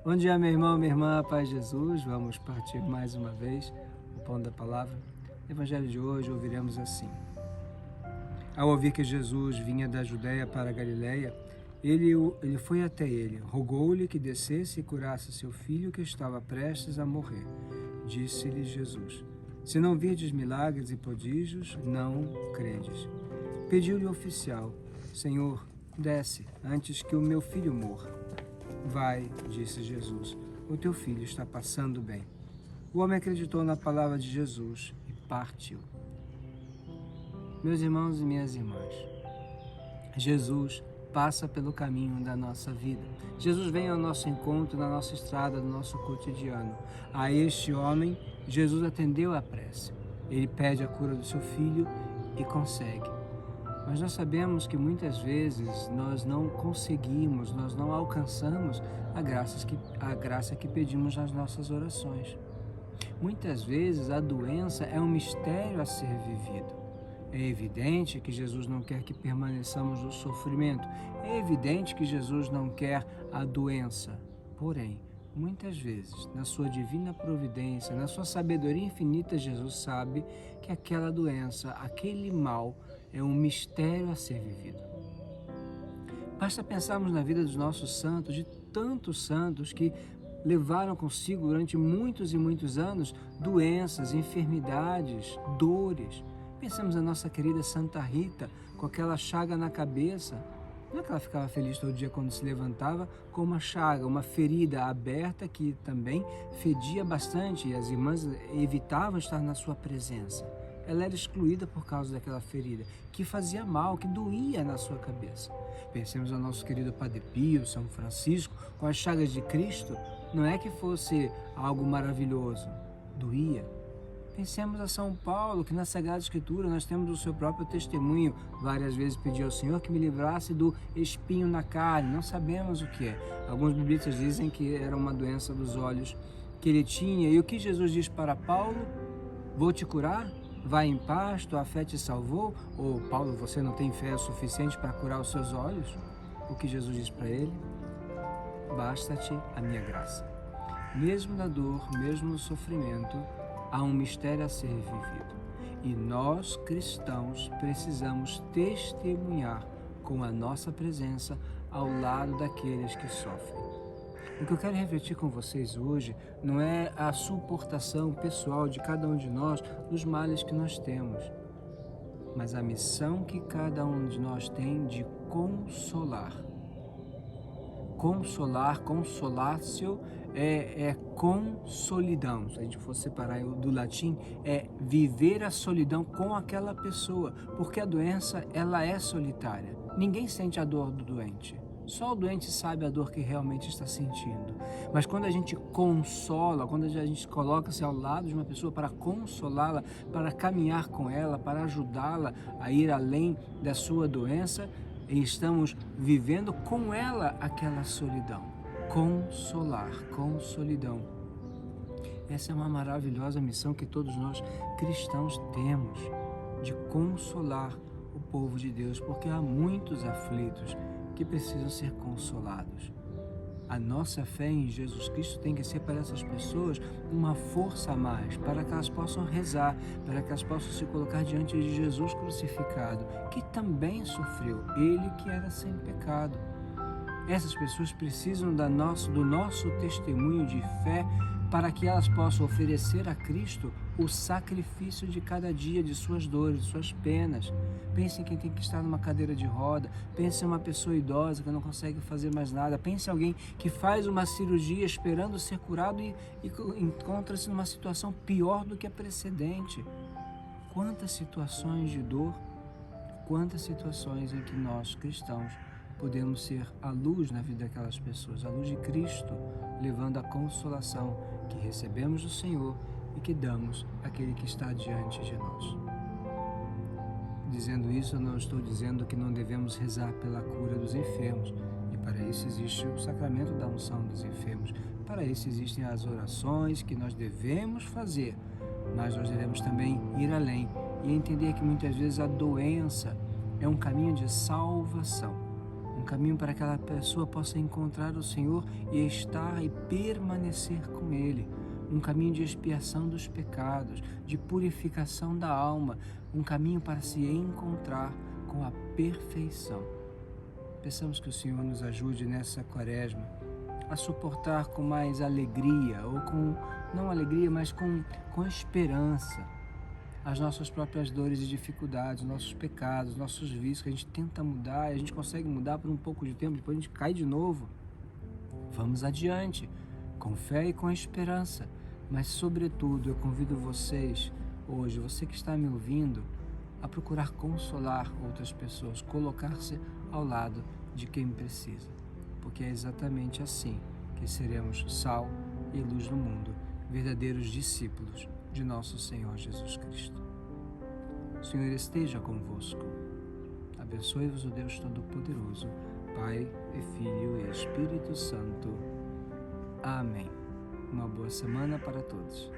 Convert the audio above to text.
Bom dia, meu irmão, minha irmã, paz de Jesus. Vamos partir mais uma vez o pão da palavra. No Evangelho de hoje ouviremos assim. Ao ouvir que Jesus vinha da Judéia para a Galiléia, ele foi até ele, rogou-lhe que descesse e curasse seu filho que estava prestes a morrer. Disse-lhe Jesus: se não virdes milagres e prodígios, não credes. Pediu-lhe o oficial: Senhor, desce, antes que o meu filho morra. Vai, disse Jesus, o teu filho está passando bem. O homem acreditou na palavra de Jesus e partiu. Meus irmãos e minhas irmãs, Jesus passa pelo caminho da nossa vida. Jesus vem ao nosso encontro, na nossa estrada, no nosso cotidiano. A este homem, Jesus atendeu a prece. Ele pede a cura do seu filho e consegue. Mas nós sabemos que muitas vezes nós não conseguimos, nós não alcançamos a graça que pedimos nas nossas orações. Muitas vezes a doença é um mistério a ser vivido. É evidente que Jesus não quer que permaneçamos no sofrimento. É evidente que Jesus não quer a doença. Porém, muitas vezes, na sua divina providência, na sua sabedoria infinita, Jesus sabe que aquela doença, aquele mal, é um mistério a ser vivido. Basta pensarmos na vida dos nossos santos, de tantos santos que levaram consigo durante muitos e muitos anos doenças, enfermidades, dores. Pensamos na nossa querida Santa Rita, com aquela chaga na cabeça. Não é que ela ficava feliz todo dia quando se levantava com uma chaga, uma ferida aberta que também fedia bastante e as irmãs evitavam estar na sua presença. Ela era excluída por causa daquela ferida, que fazia mal, que doía na sua cabeça. Pensemos no nosso querido Padre Pio, São Francisco, com as chagas de Cristo. Não é que fosse algo maravilhoso, doía. Pensemos a São Paulo, que na Sagrada Escritura nós temos o seu próprio testemunho. Várias vezes pediu ao Senhor que me livrasse do espinho na carne. Não sabemos o que é. Alguns biblistas dizem que era uma doença dos olhos que ele tinha. E o que Jesus diz para Paulo? Vou te curar? Vai em paz, tua fé te salvou? Ou, Paulo, você não tem fé suficiente para curar os seus olhos? O que Jesus diz para ele? Basta-te a minha graça. Mesmo na dor, mesmo no sofrimento, há um mistério a ser vivido. E nós, cristãos, precisamos testemunhar com a nossa presença ao lado daqueles que sofrem. O que eu quero refletir com vocês hoje não é a suportação pessoal de cada um de nós dos males que nós temos, mas a missão que cada um de nós tem de consolar. Consolar, consolatio é consolidão. Se a gente for separar do latim, é viver a solidão com aquela pessoa, porque a doença ela é solitária. Ninguém sente a dor do doente. Só o doente sabe a dor que realmente está sentindo. Mas quando a gente consola, quando a gente coloca-se ao lado de uma pessoa para consolá-la, para caminhar com ela, para ajudá-la a ir além da sua doença, estamos vivendo com ela aquela solidão. Consolar, com solidão. Essa é uma maravilhosa missão que todos nós cristãos temos, de consolar o povo de Deus, porque há muitos aflitos que precisam ser consolados. A nossa fé em Jesus Cristo tem que ser para essas pessoas uma força a mais, para que elas possam rezar, para que elas possam se colocar diante de Jesus crucificado, que também sofreu, ele que era sem pecado. Essas pessoas precisam do nosso testemunho de fé para que elas possam oferecer a Cristo o sacrifício de cada dia, de suas dores, de suas penas. Pense em quem tem que estar numa cadeira de roda, pense em uma pessoa idosa que não consegue fazer mais nada, pense em alguém que faz uma cirurgia esperando ser curado e encontra-se numa situação pior do que a precedente. Quantas situações de dor, quantas situações em que nós, cristãos, podemos ser a luz na vida daquelas pessoas, a luz de Cristo, levando a consolação que recebemos do Senhor e que damos àquele que está diante de nós. Dizendo isso, eu não estou dizendo que não devemos rezar pela cura dos enfermos, e para isso existe o sacramento da unção dos enfermos, para isso existem as orações que nós devemos fazer, mas nós devemos também ir além e entender que muitas vezes a doença é um caminho de salvação. caminho para que aquela pessoa possa encontrar o Senhor e estar e permanecer com Ele. Um caminho de expiação dos pecados, de purificação da alma, um caminho para se encontrar com a perfeição. Peçamos que o Senhor nos ajude nessa quaresma a suportar com mais alegria, ou com, não alegria, mas com esperança, as nossas próprias dores e dificuldades, nossos pecados, nossos vícios, que a gente tenta mudar, e a gente consegue mudar por um pouco de tempo, depois a gente cai de novo. Vamos adiante, com fé e com esperança, mas sobretudo eu convido vocês, hoje, você que está me ouvindo, a procurar consolar outras pessoas, colocar-se ao lado de quem precisa, porque é exatamente assim que seremos sal e luz no mundo, verdadeiros discípulos de nosso Senhor Jesus Cristo. O Senhor esteja convosco. Abençoe-vos o Deus Todo-Poderoso, Pai e Filho e Espírito Santo. Amém. Uma boa semana para todos.